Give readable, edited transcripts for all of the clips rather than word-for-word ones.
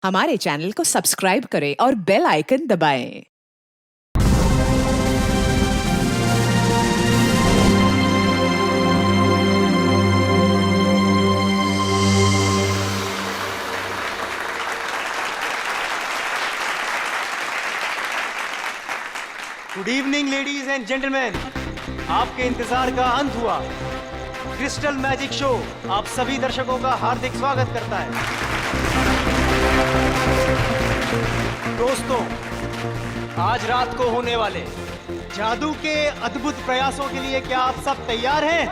हमारे चैनल को सब्सक्राइब करें और बेल आइकन दबाएं। Good evening ladies and gentleman, आपके इंतजार का अंत हुआ। क्रिस्टल मैजिक शो आप सभी दर्शकों का हार्दिक स्वागत करता है। दोस्तों, आज रात को होने वाले जादू के अद्भुत प्रयासों के लिए क्या आप सब तैयार हैं?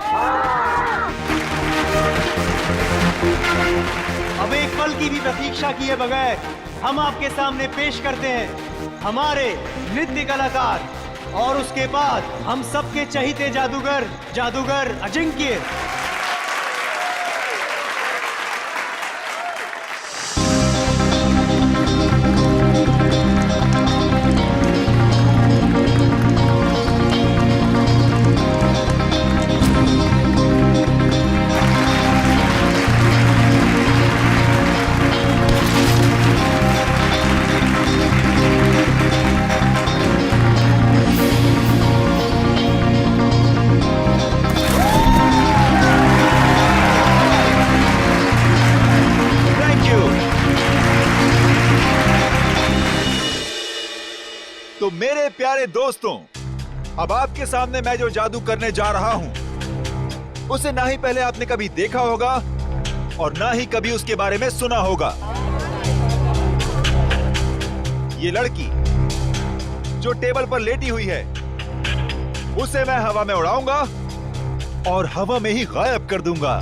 अब एक पल की भी प्रतीक्षा किए बगैर हम आपके सामने पेश करते हैं हमारे नृत्य कलाकार और उसके बाद हम सबके चहीते जादूगर अजिंक्य। तो मेरे प्यारे दोस्तों, अब आपके सामने मैं जो जादू करने जा रहा हूं उसे ना ही पहले आपने कभी देखा होगा और ना ही कभी उसके बारे में सुना होगा। ये लड़की जो टेबल पर लेटी हुई है उसे मैं हवा में उड़ाऊंगा और हवा में ही गायब कर दूंगा।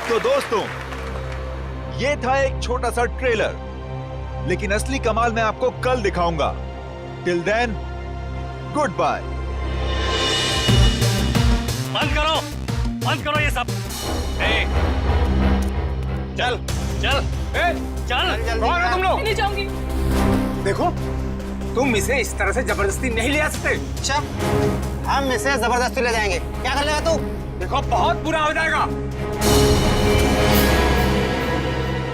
तो दोस्तों, ये था एक छोटा सा ट्रेलर, लेकिन असली कमाल मैं आपको कल दिखाऊंगा। Till then, good bye. बंद करो ये सब। चल चल चल, कौन हो तुम लोग? नहीं जाऊंगी। देखो, तुम इसे इस तरह से जबरदस्ती नहीं ले आ सकते। अच्छा, हम इसे जबरदस्ती ले जाएंगे। क्या कर लेगा तू? देखो, बहुत बुरा हो जाएगा।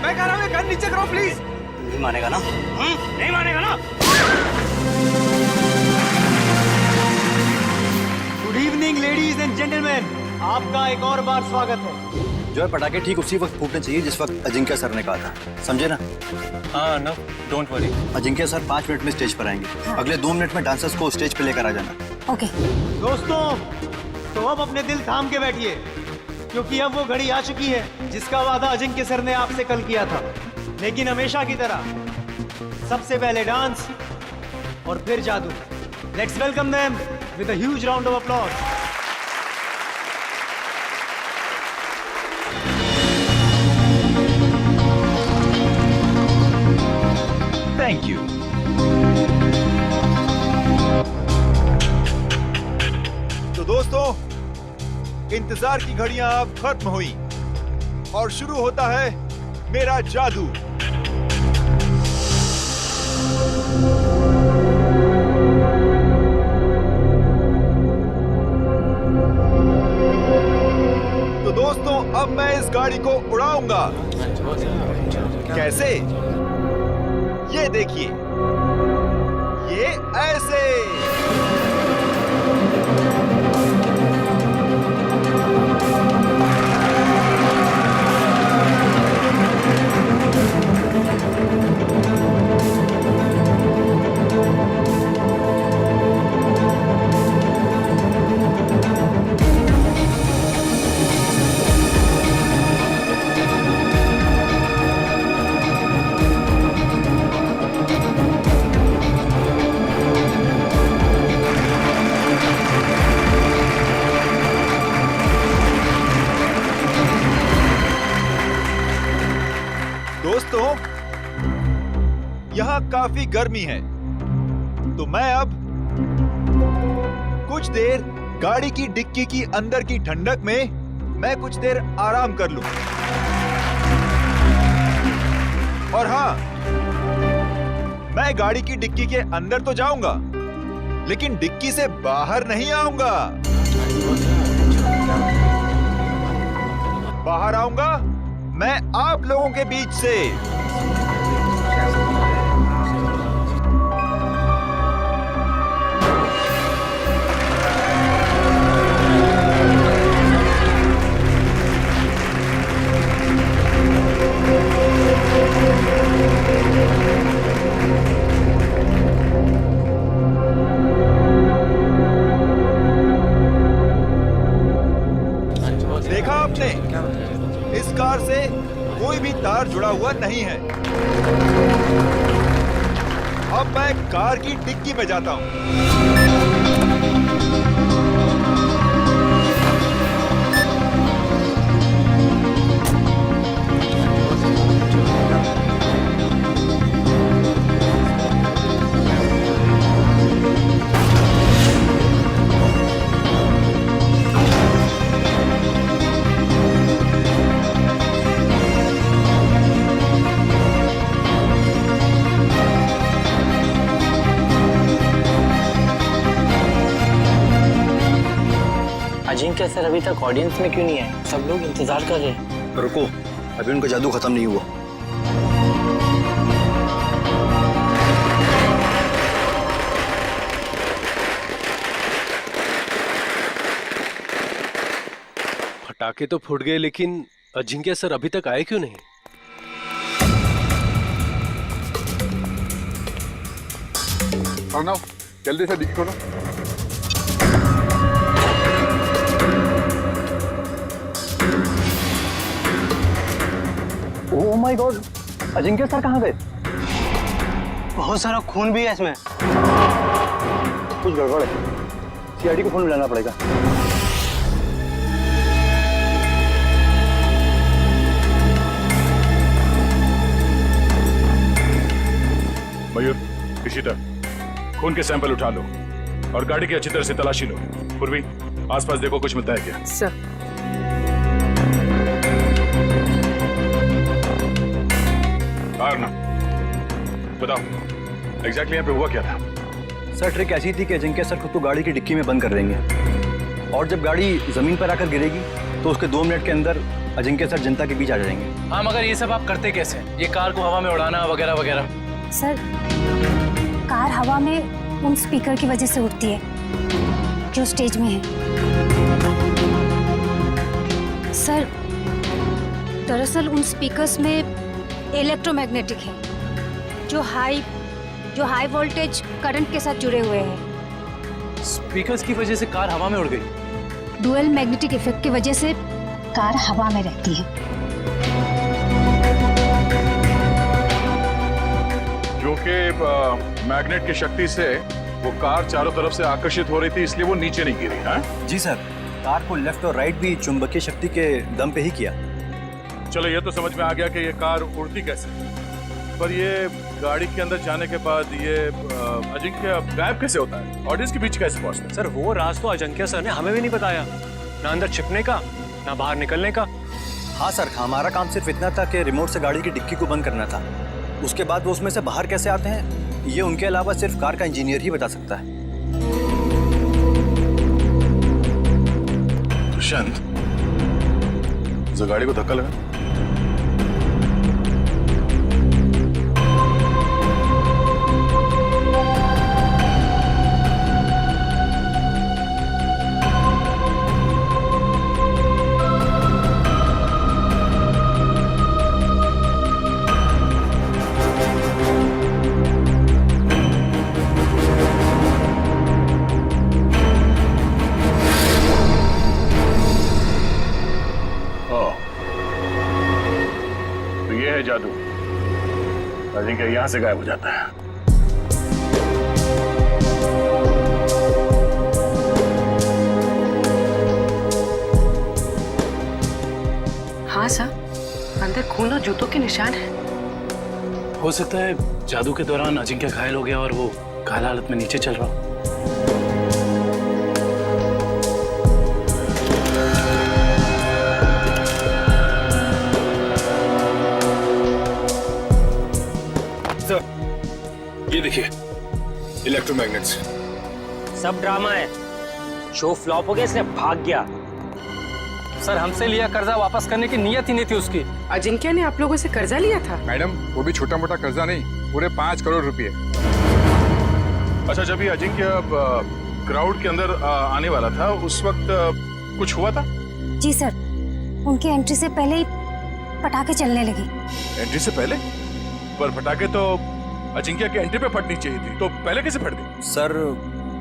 मैं कह रहा हूँ गन नीचे करो प्लीज। नहीं मानेगा ना? नहीं मानेगा ना? Good evening ladies and gentleman, आपका एक और बार स्वागत है। जो है पटाखे ठीक उसी वक्त फूटने चाहिए जिस वक्त अजिंक्य सर ने कहा था, समझे ना? हाँ, no, don't worry. Ajinkya sir 5 minute में स्टेज पर आएंगे। अगले 2 मिनट में डांसर्स को स्टेज पे लेकर आ जाना। ओके। दोस्तों, तो अब अपने दिल थाम के बैठिए, क्योंकि अब वो घड़ी आ चुकी है जिसका वादा अजिंक्य सर ने आपसे कल किया था। लेकिन हमेशा की तरह सबसे पहले डांस और फिर जादू। Let's welcome them with a huge round of applause. Thank you. तो दोस्तों, इंतजार की घड़ियां अब खत्म हुई और शुरू होता है मेरा जादू। तो दोस्तों, अब मैं इस गाड़ी को उड़ाऊंगा। कैसे? ये देखिए, ये ऐसे। काफी गर्मी है, तो मैं अब कुछ देर गाड़ी की डिक्की की अंदर की ठंडक में मैं कुछ देर आराम कर लूं। और हाँ, मैं गाड़ी की डिक्की के अंदर तो जाऊंगा, लेकिन डिक्की से बाहर नहीं आऊंगा। बाहर आऊंगा मैं आप लोगों के बीच से। देखा आपने, इस कार से कोई भी तार जुड़ा हुआ नहीं है। अब मैं कार की डिक्की में जाता हूं। अजिंक्य सर अभी तक ऑडियंस में क्यों नहीं आए? सब लोग इंतजार कर रहे हैं। रुको, अभी उनका जादू खत्म नहीं हुआ। पटाखे तो फूट गए, लेकिन अजिंक्य सर अभी तक आए क्यों नहीं? अर्णव, जल्दी से डिक्की खोलो। Oh my God, Ajinkya sir कहाँ गए? बहुत सारा खून भी है इसमें। कुछ गड़बड़ है, सीआईडी को फोन मिलाना पड़ेगा। मयूर, इशिता, खून के सैंपल उठा लो और गाड़ी की अच्छी तरह से तलाशी लो। पूर्वी, आसपास देखो कुछ मिलता है क्या? सर। बताओ, एग्जैक्टली यहाँ पे हुआ क्या था? सर, ट्रिक ऐसी थी कि अजिंक्य सर खुद को गाड़ी की डिक्की में बंद कर देंगे और जब गाड़ी जमीन पर आकर गिरेगी तो उसके 2 मिनट के अंदर अजिंक्य सर जनता के बीच आ जाएंगे। हाँ, मगर ये सब आप करते कैसे? ये कार को हवा में उड़ाना वगैरह वगैरह। सर, कार हवा में उन स्पीकर की वजह से उड़ती है जो स्टेज में है। सर, दरअसल उन स्पीकर्स में इलेक्ट्रोमैग्नेटिक है जो हाई वोल्टेज करंट के साथ जुड़े हुए हैं। स्पीकर्स की वजह से कार हवा में उड़ गई। डुअल मैग्नेटिक इफेक्ट की वजह से कार हवा में रहती है। जो कि मैग्नेट की शक्ति से वो कार चारों तरफ से आकर्षित हो रही थी, इसलिए वो नीचे नहीं गिरी। हाँ जी सर, कार को लेफ्ट और राइट भी चुंबकीय शक्ति के दम पे ही किया। चलो, ये तो समझ में आ गया कि ये कार उड़ती कैसे, पर ये गाड़ी के अंदर जाने के बाद ये अजिंक्य गायब कैसे होता है? ऑडियंस के बीच कैसे पहुंचता है? सर, वो राज तो अजिंक्य सर ने हमें भी नहीं बताया, ना अंदर छिपने का ना बाहर निकलने का। हाँ सर, हमारा काम सिर्फ इतना था कि रिमोट से गाड़ी की डिक्की को बंद करना था। उसके बाद वो उसमें से बाहर कैसे आते हैं, ये उनके अलावा सिर्फ कार का इंजीनियर ही बता सकता है। दुष्यंत, जो गाड़ी को धक्का लगा। जादू, अजिंक्य यहाँ से गायब हो जाता है। हाँ सर, अंदर खून और जूतों के निशान हैं। हो सकता है जादू के दौरान अजिंक्य घायल हो गया और वो घायल हालत में नीचे चल रहा हो। ये देखिए इलेक्ट्रोमैग्नेट्स। सब ड्रामा है, शो फ्लॉप हो गया इसलिए भाग गया। सर हमसे लिया कर्जा वापस करने की नीयत ही नहीं थी उसकी। अजिंक्य ने आप लोगों से कर्जा लिया था? मैडम वो भी छोटा मोटा कर्जा नहीं, पूरे 5 करोड़ रुपए। अच्छा, जब ये अजिंक्य क्राउड के अंदर आने वाला था उस वक्त कुछ हुआ था? जी सर, उनकी एंट्री से पहले ही पटाखे चलने लगे। एंट्री से पहले? पर पटाखे तो अजिंक्य के एंट्री पे फटनी चाहिए थी, तो पहले कैसे फट गई? सर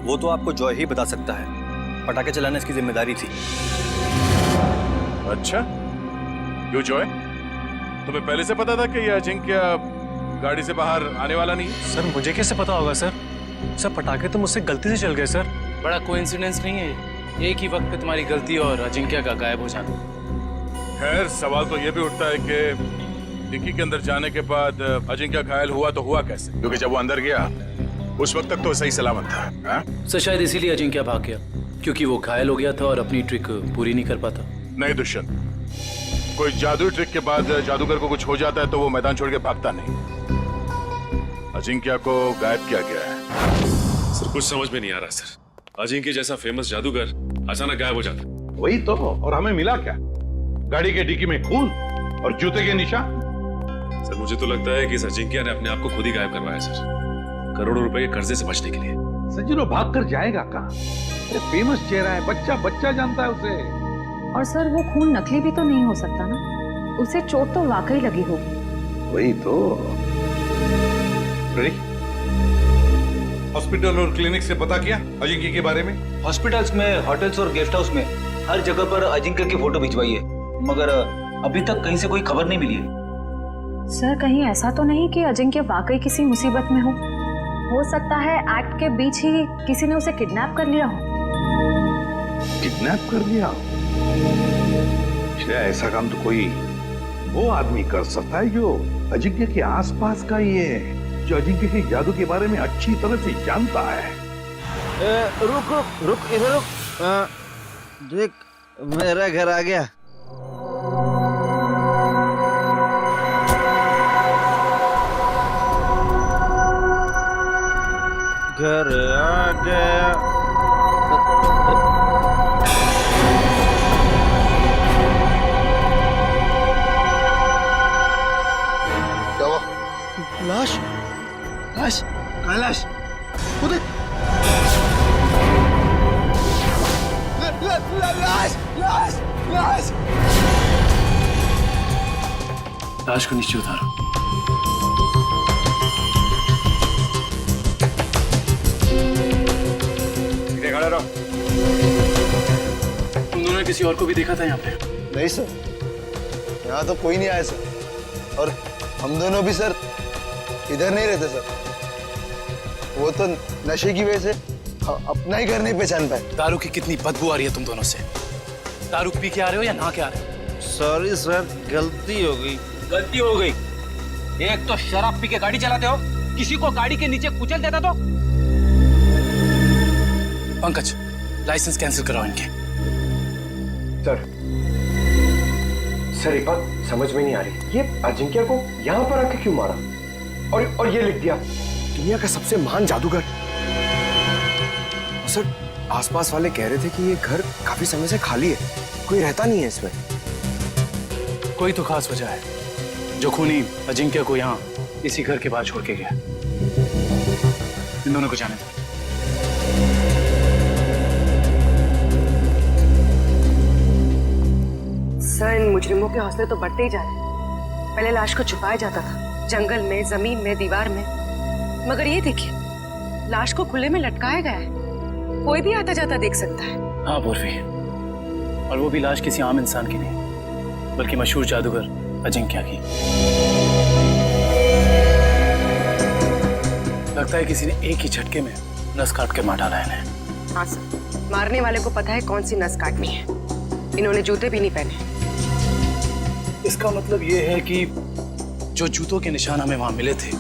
वो तो आपको जॉय ही बता सकता है, पटाखे चलाना इसकी जिम्मेदारी थी। अच्छा, क्यों जॉय? तुम्हें पहले से पता था कि ये अजिंक्य गाड़ी से बाहर आने वाला नहीं है? सर मुझे कैसे पता होगा सर? सर पटाखे तो मुझसे गलती से चल गए सर। बड़ा कोइंसिडेंस नहीं है ये, एक ही वक्त पे तुम्हारी गलती और अजिंक्य का गायब हो जाना। खैर सवाल तो ये भी उठता है कि डिक्की के अंदर जाने के बाद अजिंक्य घायल हुआ तो हुआ कैसे? क्योंकि जब वो अंदर गया उस वक्त तक तो सही सलामत था। हाँ? सर शायद इसीलिए अजिंक्य भाग गया, क्योंकि वो घायल हो गया था और अपनी ट्रिक पूरी नहीं कर पाता। नहीं दुष्यंत, कोई जादुई ट्रिक के बाद जादूगर को कुछ हो जाता है तो वो मैदान छोड़ के भागता नहीं। अजिंक्य को गायब किया गया है। सर कुछ समझ में नहीं आ रहा सर, अजिंक्य जैसा फेमस जादूगर अचानक गायब हो जाता। वही तो, और हमें मिला क्या? गाड़ी के डिक्की में खून और जूते के निशान। सर मुझे तो लगता है कि इस अजिंक्य ने अपने आप को खुद ही गायब करवाया सर, करोड़ों रुपए के कर्जे से बचने के लिए। सज्जनो भाग कर जाएगा कहाँ? फेमस चेहरा है, बच्चा जानता है उसे। और सर वो खून नकली भी तो नहीं हो सकता ना, उसे चोट तो वाकई लगी होगी। वही तो। हॉस्पिटल और क्लिनिक से पता किया अजिंक्य के बारे में? हॉस्पिटल्स में, होटल्स और गेस्ट हाउस में हर जगह पर अजिंक्य की फोटो भिजवाई है, मगर अभी तक कहीं से कोई खबर नहीं मिली है। सर कहीं ऐसा तो नहीं कि अजिंक्य वाकई किसी मुसीबत में हो सकता है एक्ट के बीच ही किसी ने उसे किडनैप कर लिया हो। किडनैप कर लिया? ऐसा काम तो कोई वो आदमी कर सकता है जो अजिंक्य के आसपास का ही है, जो अजिंक्य के जादू के बारे में अच्छी तरह से जानता है। रुक इधर रुक। देख मेरा घर आ गया। घर आ गया। लाश लाश कहाँ लाश? उधर लाश लाश लाश। लाश को नीचे उतारो। खड़ा रहो। तुम दोनों ने किसी और को भी देखा था यहाँ पे? नहीं सर, यहाँ तो कोई नहीं आया सर, और हम दोनों भी सर इधर नहीं रहते सर। वो तो नशे की वजह से अपना ही घर नहीं पहचान पाए। दारू की कितनी बदबू आ रही है तुम दोनों से। दारू पी के आ रहे हो या नहा के आ रहे हो? सॉरी सर, गलती हो गई। गलती हो गई? एक तो शराब पी के गाड़ी चलाते हो, किसी को गाड़ी के नीचे कुचल देता तो। पंकज लाइसेंस कैंसिल कराओ इनके। सर एक बात समझ में नहीं आ रही, ये अजिंक्य को यहाँ पर आके क्यों मारा? और ये लिख दिया दुनिया का सबसे महान जादूगर। सर आसपास वाले कह रहे थे कि ये घर काफी समय से खाली है, कोई रहता नहीं है इसमें। कोई तो खास वजह है जो खूनी अजिंक्य को यहाँ इसी घर के बाहर छोड़ के गया। इन दोनों को जाने दो। सर इन मुजरिमों के हौसले तो बढ़ते ही जा रहे हैं। पहले लाश को छुपाया जाता था जंगल में, जमीन में, दीवार में, मगर ये देखिए लाश को खुले में लटकाया गया है, कोई भी आता जाता देख सकता है। हाँ पूर्वी, और वो भी लाश किसी आम इंसान की नहीं बल्कि मशहूर जादूगर अजिंक्य की। लगता है किसी ने एक ही झटके में नस काट के मार डाला है इन्हें। हाँ सर, मारने वाले को पता है कौन सी नस काटनी है। इन्होंने जूते भी नहीं पहने। इसका मतलब ये है कि जो जूतों के निशान हमें वहां मिले थे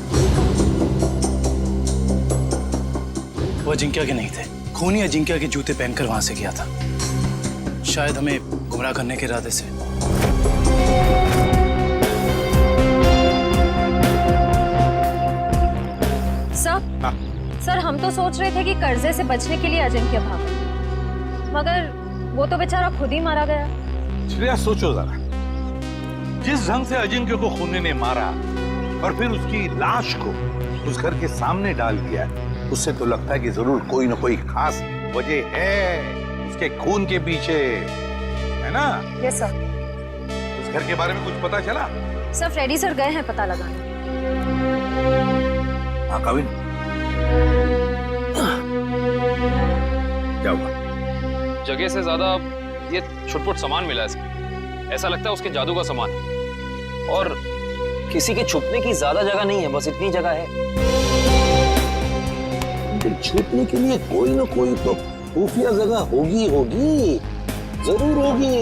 वो अजिंक्य के नहीं थे। खूनी अजिंक्य के जूते पहनकर वहां से गया था, शायद हमें गुमराह करने के इरादे से। सर हम तो सोच रहे थे कि कर्जे से बचने के लिए अजिंक्य भागा, मगर वो तो बेचारा खुद ही मारा गया। श्रेया सोचो जरा, जिस ढंग से अजिंक्य को खूनी ने मारा और फिर उसकी लाश को उस घर के सामने डाल दिया, उससे तो लगता है कि जरूर कोई ना कोई खास वजह है उसके खून के पीछे, है ना? Yes sir. उस घर के बारे में कुछ पता चला? सर फ्रेडी सर गए हैं पता लगाने। हाँ काविन, क्या हुआ? जगह से ज्यादा ये छुटपुट सामान मिला है इसमें। ऐसा लगता है उसके जादू का सामान है, और किसी के छुपने की ज्यादा जगह नहीं है, बस इतनी जगह है। छुपने के लिए कोई ना कोई तो खुफिया जगह होगी, जरूर होगी।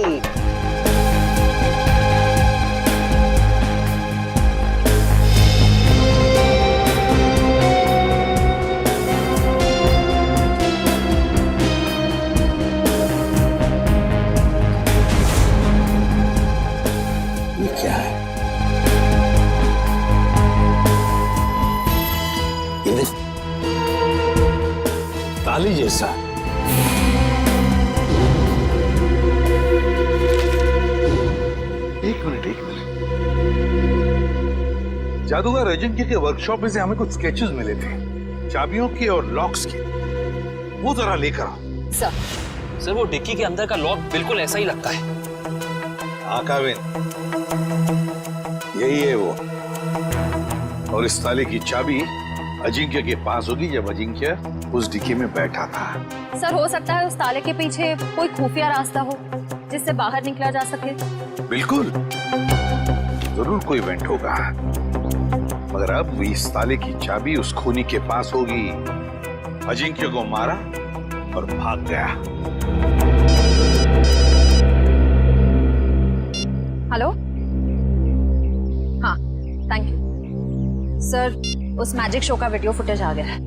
ये क्या है? ये देख, ताली जैसा। एक मिनट। जादूगर अजिंक्य के वर्कशॉप में से हमें कुछ स्केचेस मिले थे, चाबियों के और लॉक्स के। वो जरा लेकर आओ। सर वो डिक्की के अंदर का लॉक बिल्कुल ऐसा ही लगता है। हाँ काविन, यही है वो। और इस ताले की चाबी अजिंक्य के पास होगी जब अजिंक्य उस डिक्की में बैठा था। सर हो सकता है उस ताले के पीछे कोई खुफिया रास्ता हो जिससे बाहर निकला जा सके। बिल्कुल, जरूर कोई इवेंट होगा, मगर अब इस ताले की चाबी उस खूनी के पास होगी। अजिंक्य को मारा और भाग गया। हेलो, हाँ थैंक यू सर, उस मैजिक शो का वीडियो फुटेज आ गया है।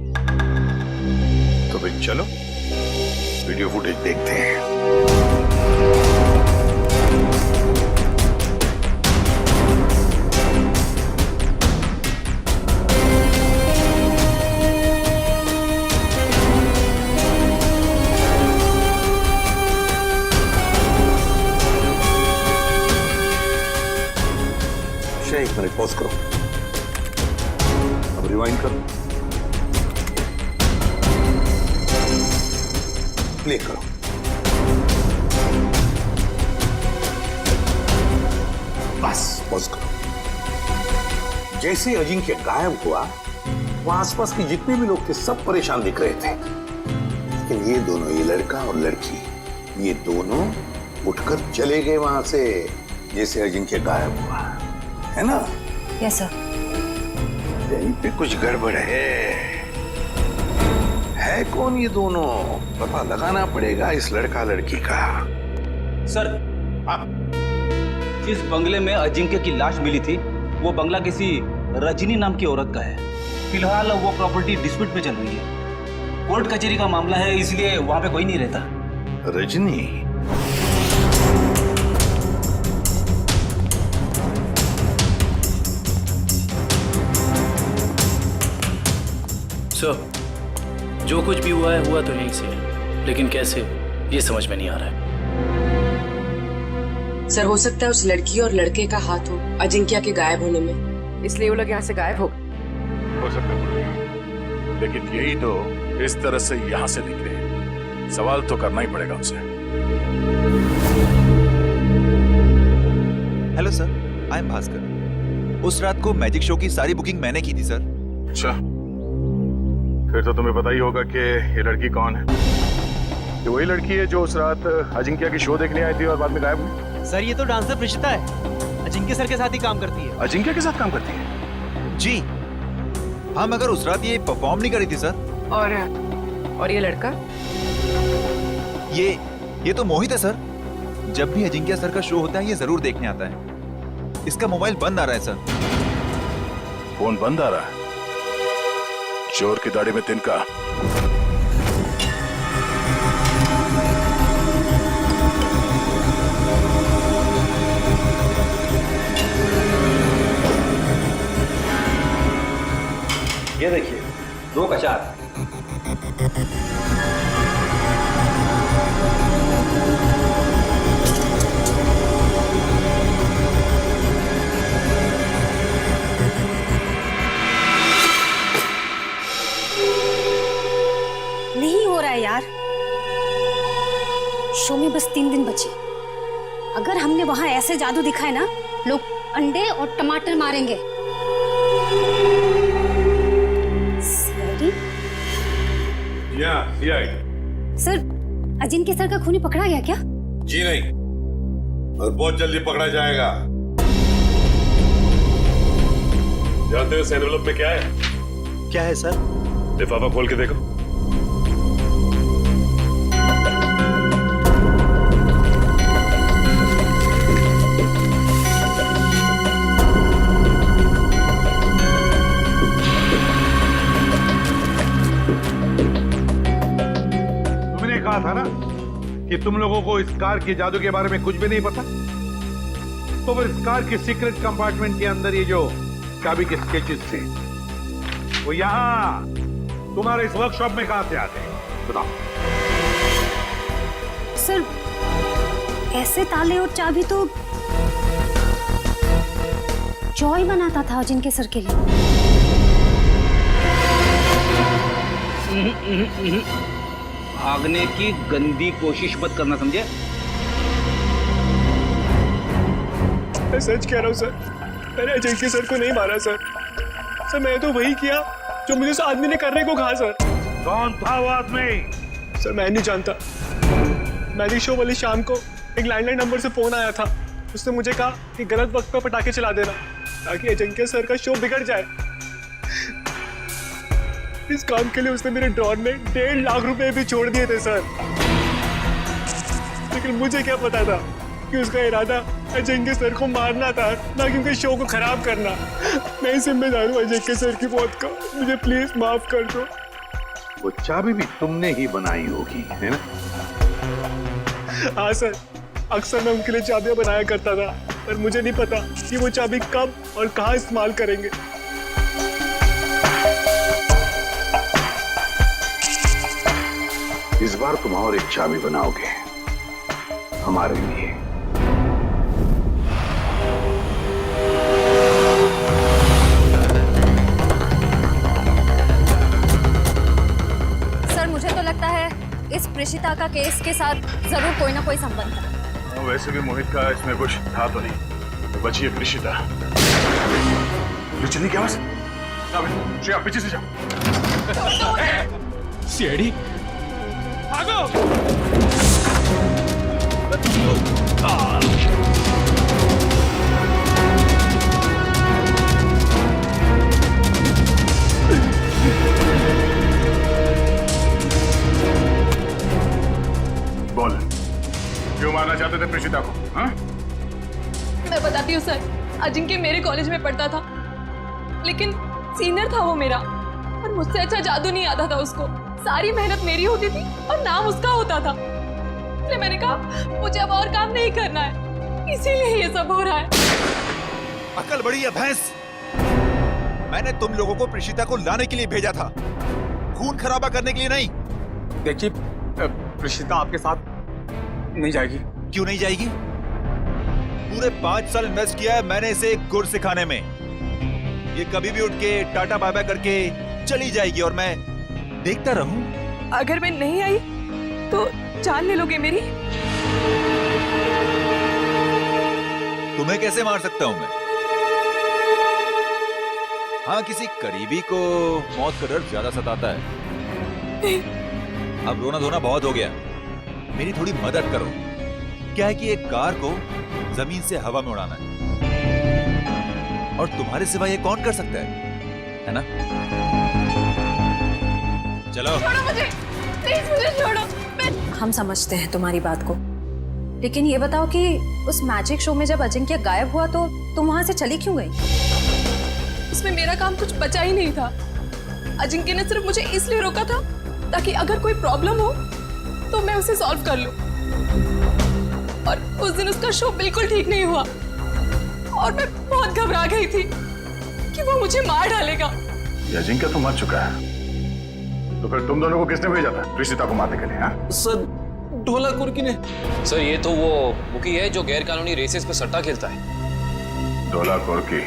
तो फिर चलो वीडियो फुटेज देखते हैं। एक मिनट पॉज करो, अब रिवाइंड करो, प्ले करो। बस पॉज करो। जैसे अजिंक्य गायब हुआ, वहां आसपास के जितने भी लोग थे सब परेशान दिख रहे थे, लेकिन ये दोनों, ये लड़का और लड़की, ये दोनों उठकर चले गए वहां से जैसे अजिंक्य गायब हुआ, है ना? Yes sir. यहीं पे कुछ गड़बड़ है कौन ये दोनों? पता लगाना पड़ेगा इस लड़का लड़की का। सर जिस बंगले में अजिंक्य की लाश मिली थी वो बंगला किसी रजनी नाम की औरत का है। फिलहाल वो प्रॉपर्टी डिस्प्यूट पे चल रही है, कोर्ट कचहरी का मामला है, इसलिए वहां पे कोई नहीं रहता। रजनी? सर जो कुछ भी हुआ है हुआ तो यहीं से है, लेकिन कैसे ये समझ में नहीं आ रहा है। सर हो सकता है उस लड़की और लड़के का हाथ हो अजिंक्य के गायब होने में, इसलिए वो लोग यहाँ से गायब हो सकता है, लेकिन यही तो इस तरह से यहाँ से निकले, सवाल तो करना ही पड़ेगा उनसे। Hello sir, I am Bhaskar. उस रात को मैजिक शो की सारी बुकिंग मैंने की थी सर। अच्छा, फिर तो तुम्हें पता ही होगा कि ये लड़की कौन है। ये वही लड़की है जो उस रात अजिंक्य की शो देखने आई थी और बाद में गायब हुई। सर ये तो डांसर प्रिशिता है, अजिंक्य सर के साथ ही काम करती है। अजिंक्य के साथ काम करती है? जी हाँ, मगर उस रात ये परफॉर्म नहीं करी थी सर। और ये लड़का? ये तो मोहित है सर। जब भी अजिंक्य सर का शो होता है ये जरूर देखने आता है। इसका मोबाइल बंद आ रहा है सर। फोन बंद आ रहा है। चोर की दाढ़ी में तिनका। ये देखिए 2 का 4। नहीं हो रहा है यार। शो में बस 3 दिन बचे। अगर हमने वहां ऐसे जादू दिखाए ना, लोग अंडे और टमाटर मारेंगे। सर, अजिंक्य सर का खूनी पकड़ा गया क्या? जी नहीं, और बहुत जल्दी पकड़ा जाएगा। जानते हो इस एनवेलप में क्या है? क्या है सर? लिफाफा खोल के देखो। कहा था ना कि तुम लोगों को इस कार के जादू के बारे में कुछ भी नहीं पता। तो वो इस कार के सीक्रेट कंपार्टमेंट के अंदर ये जो चाबी के स्केचेस थे, वो यहां तुम्हारे इस वर्कशॉप में कहां से आते हैं? बताओ। सर, ऐसे ताले और चाबी तो जॉय बनाता था अजिंक्य सर के लिए। भागने की गंदी कोशिश मत करना, समझे? मैं सच कह रहा हूँ सर, मैंने अजिंक्य सर को नहीं मारा सर। सर, मैंने तो वही किया जो मुझे उस आदमी ने करने को कहा सर। कौन था वो आदमी? सर, मैं नहीं जानता। मैजिक शो वाली शाम को एक लैंडलाइन नंबर से फोन आया था। उसने मुझे कहा कि गलत वक्त पर पटाखे चला देना ताकि अजिंक्य सर का शो बिगड़ जाए। इस काम के लिए उसने मेरे ड्रॉर में 1.5 लाख रुपए भी छोड़ दिए थे सर। लेकिन मुझे क्या पता था कि उसका इरादा अजिंक्य सर को मारना था, ना कि उनके शो को खराब करना। मैं ही जिम्मेदार हूँ अजिंक्य सर की मौत का। मुझे प्लीज माफ कर दो। वो चाबी भी तुमने ही बनाई होगी, है ना? हाँ सर, अक्सर मैं उनके लिए चाबियां बनाया करता था, पर मुझे नहीं पता कि वो चाबी कब और कहाँ इस्तेमाल करेंगे। इस बार तुम और एक चाबी बनाओगे हमारे लिए। सर, मुझे तो लगता है इस प्रेषिता का केस के साथ जरूर कोई ना कोई संबंध है। वैसे भी मोहित का इसमें कुछ था तो नहीं, तो बची है प्रेषिता। ये चली क्या बस? श्रेया, पीछे से जाओ। सीआईडी भागो! बोल, क्यों मारना चाहते थे प्रेषिता को? हाँ? मैं बताती हूँ सर, अजिंक्य मेरे कॉलेज में पढ़ता था, लेकिन सीनियर था वो मेरा, और मुझसे अच्छा जादू नहीं आता था उसको। सारी मेहनत मेरी होती थी और नाम उसका होता था। इसलिए मैंने कहा मुझे अब और काम नहीं करना है, इसीलिए ये सब हो रहा है। अकल बड़ी है भैंस। मैंने तुम लोगों को प्रेषिता को लाने के लिए भेजा था, खून खराबा करने के लिए नहीं। देखिए, प्रेषिता आपके साथ नहीं जाएगी। क्यों नहीं जाएगी? पूरे 5 साल इन्वेस्ट किया है मैंने इसे गुर सिखाने में। ये कभी भी उठ के टाटा बाय बाय करके चली जाएगी और मैं देखता रहूं। अगर मैं नहीं आई तो जान ले लोगे मेरी? तुम्हें कैसे मार सकता हूं मैं? हाँ, किसी करीबी को मौत का डर ज्यादा सताता है। अब रोना धोना बहुत हो गया, मेरी थोड़ी मदद करो। क्या है कि एक कार को जमीन से हवा में उड़ाना है, और तुम्हारे सिवा ये कौन कर सकता है ना? चलो छोड़ो मुझे, प्लीज मुझे छोड़ो। हम समझते हैं तुम्हारी बात को, लेकिन ये बताओ कि उस मैजिक शो में जब अजिंक्य गायब हुआ तो तुम वहां से चली क्यों गई? उसमें मेरा काम कुछ बचा ही नहीं था। अजिंक्य ने सिर्फ मुझे इसलिए रोका था ताकि अगर कोई प्रॉब्लम हो तो मैं उसे सॉल्व कर लूं। और उस दिन उसका शो बिल्कुल ठीक नहीं हुआ और मैं बहुत घबरा गई थी कि वो मुझे मार डालेगा। ये अजिंक्य तो मर चुका है, तो फिर तुम दोनों को किसने भेजा था रिश्ता को मारने के लिए? हाँ सर, ढोला कुर्की ने। सर ये तो वो बुकी है जो गैर कानूनी रेसेस पे सट्टा खेलता है। ढोला कुर्की।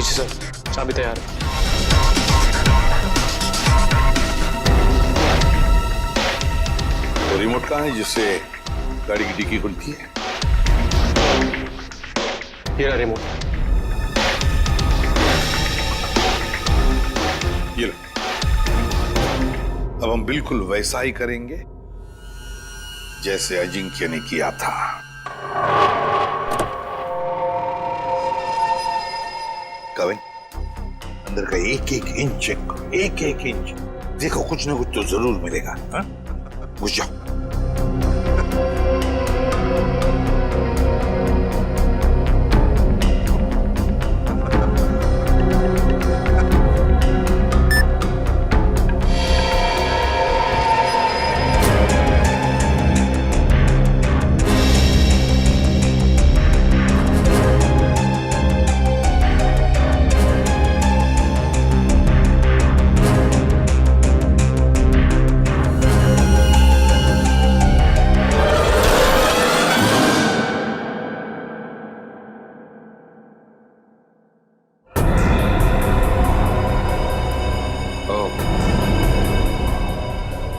सर चाबी तैयार है। तो रिमोट कहाँ है जिससे गाड़ी की डिक्की खुलती है? ये रहा रिमोट। ये लो। अब हम बिल्कुल वैसा ही करेंगे जैसे अजिंक्य ने किया था। कविन, अंदर का एक एक इंच चेक करो, एक एक इंच। देखो कुछ ना कुछ तो जरूर मिलेगा। हाँ? घुस जाओ।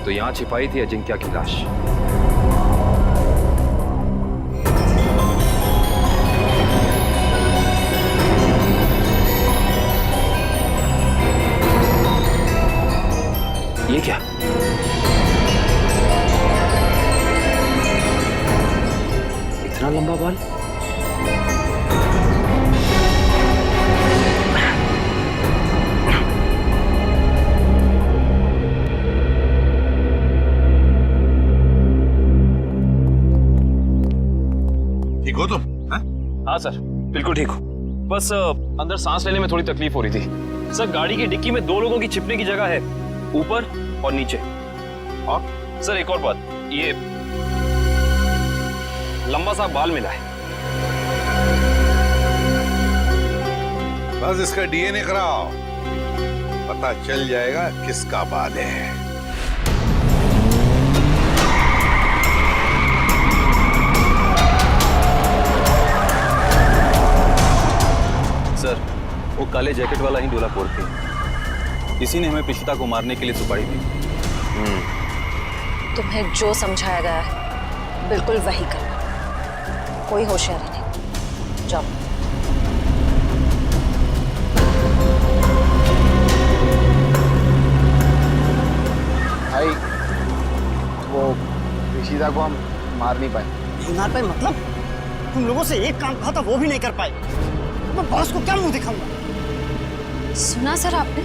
तो यहाँ छिपाई थी अजिंक्य की लाश। ये क्या? इतना लंबा बाल? ठीक हो तुम? हाँ सर बिल्कुल ठीक हूँ, बस अंदर सांस लेने में थोड़ी तकलीफ हो रही थी। सर गाड़ी की डिक्की में 2 लोगों की छिपने की जगह है, ऊपर और नीचे। और सर एक और बात, ये लंबा सा बाल मिला है। बस इसका डीएनए कराओ, पता चल जाएगा किसका बाल है। सर, वो काले जैकेट वाला ही ढोला कुर्की। इसी ने हमें पिशिता को मारने के लिए सुपारी दी। तुम्हें जो समझाया गया है बिल्कुल वही करना, कोई होशियारी नहीं। जाओ। भाई वो ऋषिता को हम मार नहीं पाए। नहीं मार पाए मतलब? तुम लोगों से एक काम कहा था वो भी नहीं कर पाए। मैं बॉस को क्या मुंह दिखाऊंगा? सुना सर आपने,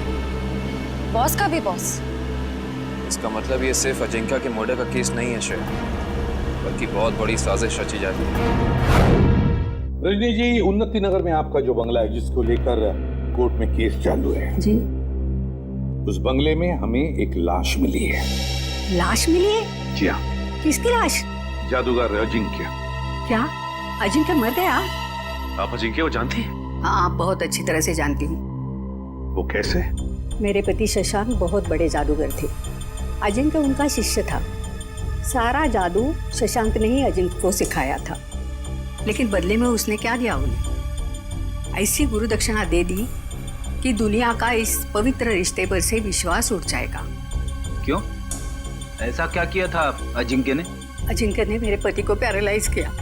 बॉस का भी बॉस। इसका मतलब ये सिर्फ अजिंक्य के मर्डर का केस नहीं है शायद, बल्कि बहुत बड़ी साजिश रची जाती है। रजनी जी, उन्नति नगर में आपका जो बंगला है जिसको लेकर कोर्ट में केस चालू है जी, उस बंगले में हमें एक लाश मिली है। लाश मिली है? जी हाँ। किसकी लाश? जादूगर अजिंक्य। क्या अजिंक्य मर गया? आप अजिंक्य को जानती हैं? हाँ, बहुत अच्छी तरह से जानती हूँ। वो कैसे? मेरे पति शशांक बहुत बड़े जादूगर थे। अजिंक्य उनका शिष्य था। सारा जादू शशांक ने ही अजिंक्य को सिखाया था, लेकिन बदले में उसने क्या दिया उन्हें? ऐसी गुरु दक्षिणा दे दी कि दुनिया का इस पवित्र रिश्ते पर से विश्वास उठ जाएगा। क्यों? ऐसा क्या किया था अजिंक्य ने? अजिंक्य ने मेरे पति को पैरालाइज किया,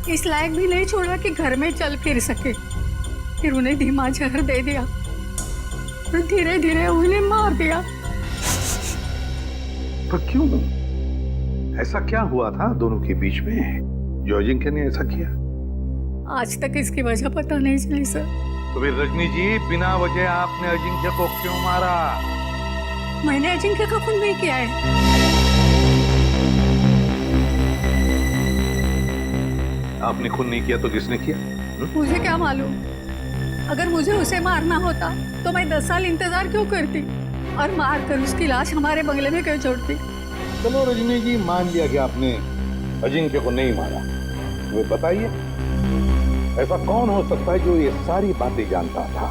इस लायक भी नहीं छोड़ा कि घर में चल फिर सके। फिर उन्हें धीमा जहर दे दिया और धीरे धीरे उन्हें मार दिया। पर क्यों? ऐसा क्या हुआ था दोनों के बीच में जो अजिंक्य ने ऐसा किया? आज तक इसकी वजह पता नहीं चली सर। तो फिर रजनी जी, बिना वजह आपने अजिंक्य को क्यों मारा? मैंने अजिंक्य का खून नहीं किया है। आपने खून नहीं किया तो किसने किया? मुझे क्या मालूम? अगर मुझे उसे मारना होता तो मैं 10 साल इंतजार क्यों करती और मार कर उसकी लाश हमारे बंगले में क्यों छोड़ती? चलो रजनी जी, मान लिया कि आपने अजिंक्य को नहीं मारा। वो बताइए, ऐसा कौन हो सकता है जो ये सारी बातें जानता था?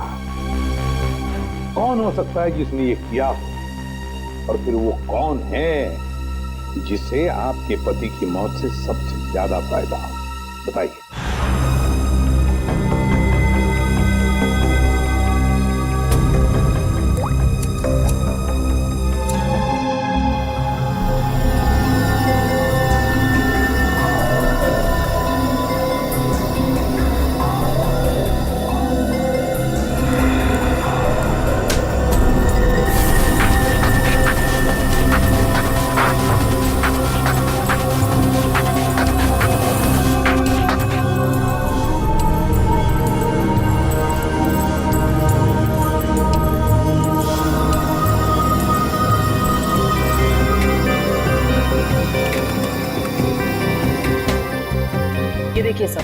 कौन हो सकता है जिसने ये किया हो? और फिर वो कौन है जिसे आपके पति की मौत से सबसे ज्यादा फायदा हो? बताइए। ये देखिए सब।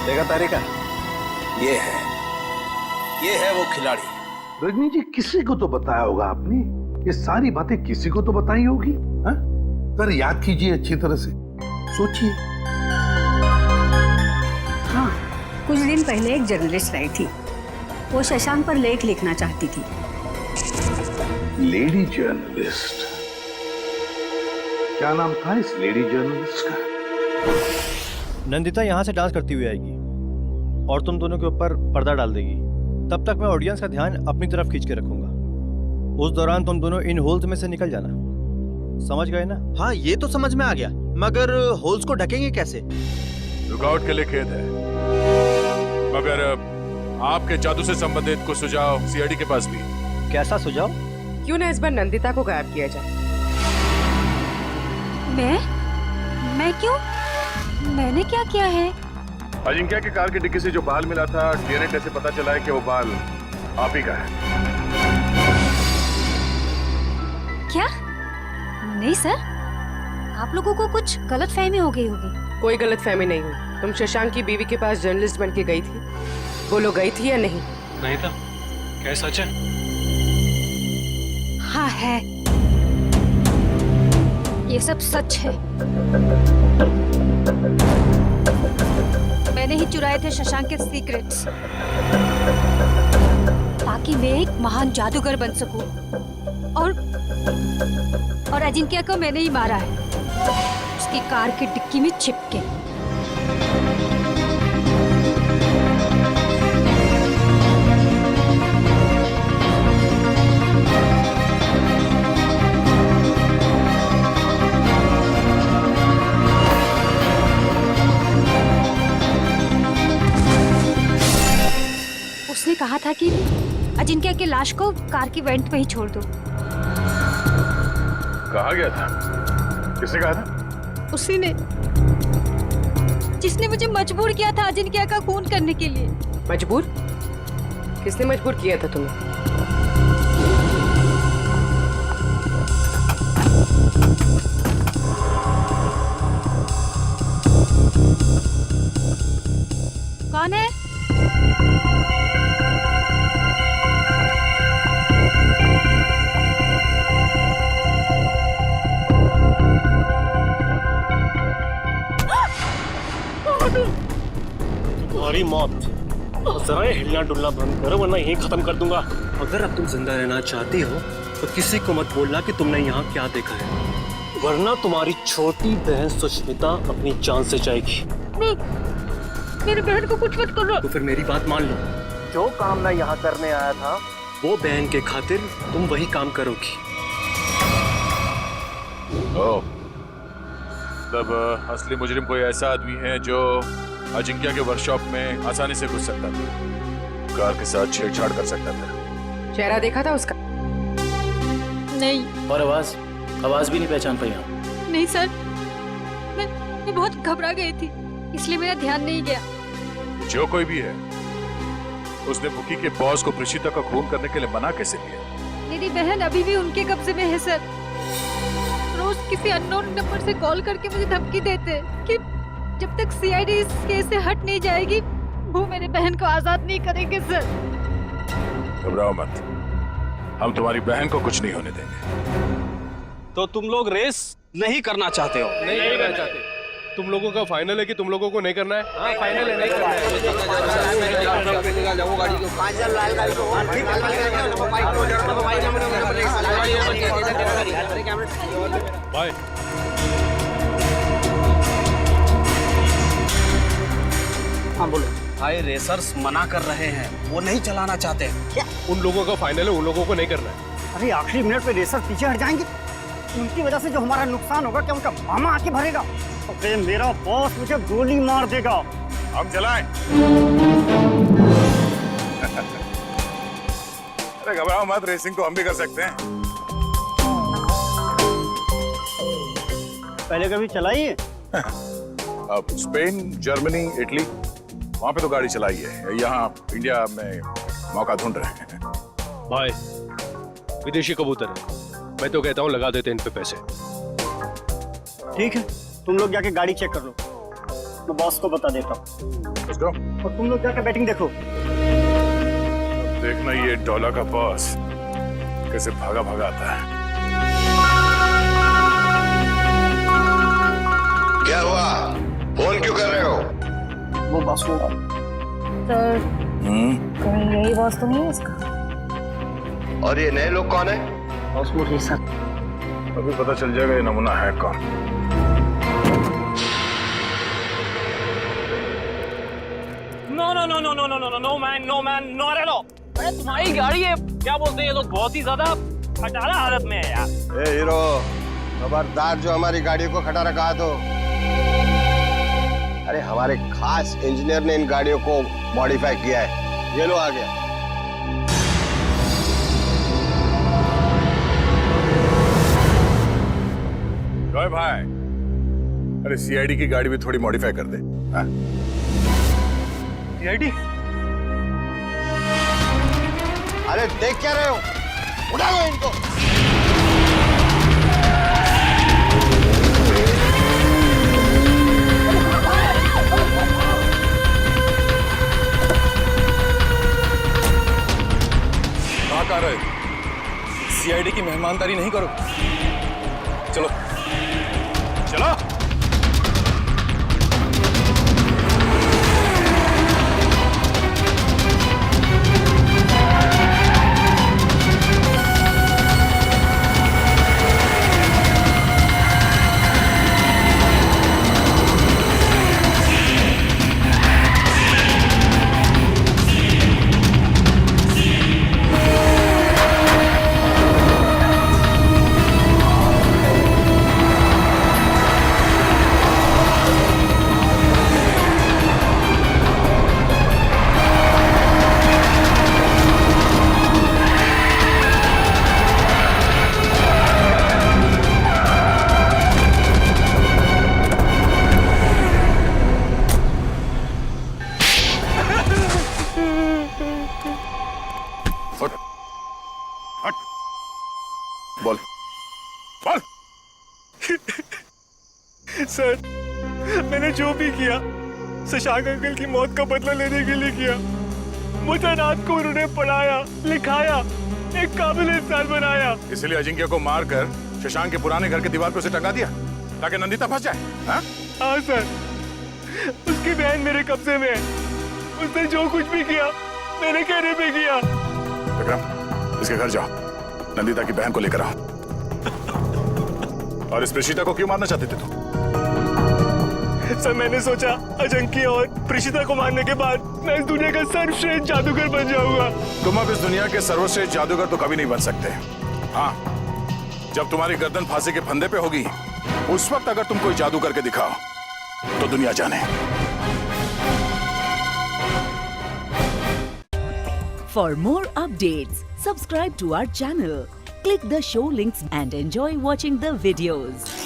देखा तारिका? ये है वो खिलाड़ी। रजनी जी, किसी को तो बताया होगा आपने। ये सारी बातें किसी को तो बताई होगी। हाँ? पर याद कीजिए अच्छी तरह से, सोचिए। हाँ, कुछ दिन पहले एक जर्नलिस्ट आई थी। वो शशांक पर लेख लिखना चाहती थी। Lady journalist? क्या नाम था इस लेडी जर्नलिस्ट का? नंदिता यहाँ से डांस करती हुई आएगी और तुम दोनों के ऊपर पर्दा डाल देगी। तब तक मैं ऑडियंस का ध्यान अपनी तरफ खींच के रखूंगा। उस दौरान तुम दोनों इन होल्स में से निकल जाना। समझ गए ना? हाँ, ये तो समझ में आ गया, मगर होल्स को ढकेंगे कैसे? रुकावट के लिए खेद है, मगर आपके जादू से संबंधित कुछ सुझाव सीआईडी के पास भी। कैसा सुझाव? क्यों ना इस बार नंदिता को गायब किया जाए? मैं क्यों? मैंने क्या किया है? अजिंक्य की कार की डिक्की से जो बाल मिला था, डीएनए टेस्ट से पता चला है कि वो बाल आप ही का है। क्या? नहीं सर, आप लोगों को कुछ गलतफहमी हो गई होगी। कोई गलतफहमी नहीं हुई। तुम शशांक की बीवी के पास जर्नलिस्ट बन के गई थी, बोलो गई थी या नहीं? नहीं था। क्या सच है? हाँ है, ये सब सच है। मैंने ही चुराए थे शशांक के सीक्रेट्स, ताकि मैं एक महान जादूगर बन सकूं। और अजिंक्य को मैंने ही मारा है, उसकी कार की डिक्की में छिप के। उसने कहा था कि अजिंक्य की लाश को कार की वेंट में ही छोड़ दो। कहा गया था? किसने कहा था? उसी ने, जिसने मुझे मजबूर किया था अजिंक्य का खून करने के लिए। मजबूर? किसने मजबूर किया था तुम्हें? कौन है? तुम्हारी मौत। जरा हिलना डुलना बंद करो वरना यहीं खत्म कर दूंगा। अगर अब तुम जिंदा रहना चाहती हो तो किसी को मत बोलना कि तुमने यहाँ क्या देखा है, वरना तुम्हारी छोटी बहन सुष्मिता अपनी जान से जाएगी। नहीं, मेरी बहन को कुछ मत करो। तो फिर मेरी बात मान लो। जो काम मैं यहाँ करने आया था, वो बहन के खातिर तुम वही काम करोगी। तब असली मुजरिम कोई ऐसा आदमी है जो अजिंक्य के वर्कशॉप में आसानी से घुस सकता था। कार के साथ छेड़छाड़ कर सकता था। चेहरा देखा था उसका? नहीं। और आवाज आवाज भी नहीं पहचान पाई आप? नहीं सर, मैं बहुत घबरा गई थी, इसलिए मेरा ध्यान नहीं गया। जो कोई भी है, उसने बुकी के बॉस को प्रीशिता का खून करने के लिए मना कैसे किया? मेरी बहन अभी भी उनके कब्जे में है सर। रोज किसी अननोन नंबर से कॉल करके मुझे धमकी देते कि जब तक सीआईडी इस केस से हट नहीं जाएगी वो मेरे बहन को आजाद नहीं करेंगे सर। घबराओ मत, हम तुम्हारी बहन को कुछ नहीं होने देंगे। तो तुम लोग रेस नहीं करना चाहते हो? नहीं करना चाहते। तुम लोगों का फाइनल है कि तुम लोगों को नहीं करना है? हाँ, फाइनल है, नहीं करना है। बाय। हाँ बोलो। भाई रेसर्स मना कर रहे हैं, वो नहीं चलाना चाहते। क्या? उन लोगों का फाइनल है, उन लोगों को नहीं करना है। अरे आखिरी मिनट पे रेसर पीछे हट जाएंगे, उनकी वजह से जो हमारा नुकसान होगा क्या उनका मामा आके भरेगा? अरे मेरा बॉस मुझे गोली मार देगा। हम चलाएं। अरे घबराओ मत, रेसिंग तो हम भी कर सकते हैं। पहले कभी चलाई है? अब स्पेन, जर्मनी, इटली, वहां पे तो गाड़ी चलाई है। यहाँ इंडिया में मौका ढूंढ रहे हैं। भाई विदेशी कबूतर है, मैं तो कहता हूँ लगा देते इन पे पैसे। ठीक है, तुम लोग जाके गाड़ी चेक कर लो, मैं बॉस को बता देता हूँ। और तुम लोग जाके बैटिंग देखो। देखना ये डॉलर का बॉस कैसे भागा भागा आता है। क्या हुआ? फोन क्यों कर रहे हो? वो बॉस को सर, कहीं यही बॉस तो नहीं है इसका? और ये नए लोग कौन है? बॉस वो रेसर। अभी पता चल जाएगा ये नमूना है कौन। No man not at all. अरे तुम्हारी गाड़ी है, क्या बोलते हैं, ये तो बहुत ही ज्यादा खटारा हालत में है यार। ए हीरो, खबरदार जो हमारी गाड़ी को खटारा कहा तो। अरे हमारे खास इंजीनियर ने इन गाड़ियों को मॉडिफाई किया है। ये लो आ गया। जॉय भाई, अरे सीआईडी की गाड़ी भी थोड़ी मॉडिफाई कर दे। सीआईडी? अरे देख क्या रहे हो, उड़ा लो इनको। कहाँ का रहे? सीआईडी की मेहमानदारी नहीं करो। चलो चलो। बोल बोल। सर, मैंने जो भी किया शशांक अंकल की मौत का बदला लेने के लिए किया। मुझे रात को उन्होंने पढ़ाया, लिखाया, एक काबिल इंसान बनाया। इसलिए अजिंक्य को मारकर शशांक के पुराने घर के दीवार पे उसे टंगा दिया ताकि नंदिता फंस जाए। हाँ सर, उसकी बहन मेरे कब्जे में है। उसने जो कुछ भी किया मेरे कहने पे किया। विक्रम, इसके घर जाओ, नंदिता की बहन को लेकर आओ। और इस प्रीशिता को क्यों मारना चाहते थे तुम? सर, मैंने सोचा अजंकी और प्रीशिता को मारने के बाद मैं इस दुनिया का सर्वश्रेष्ठ जादूगर बन जाऊंगा। तुम अब इस दुनिया के सर्वश्रेष्ठ जादूगर तो कभी नहीं बन सकते। हाँ, जब तुम्हारी गर्दन फांसी के फंदे पे होगी, उस वक्त अगर तुम कोई जादू करके दिखाओ तो दुनिया जाने। For more updates, subscribe to our channel, click the show links and enjoy watching the videos.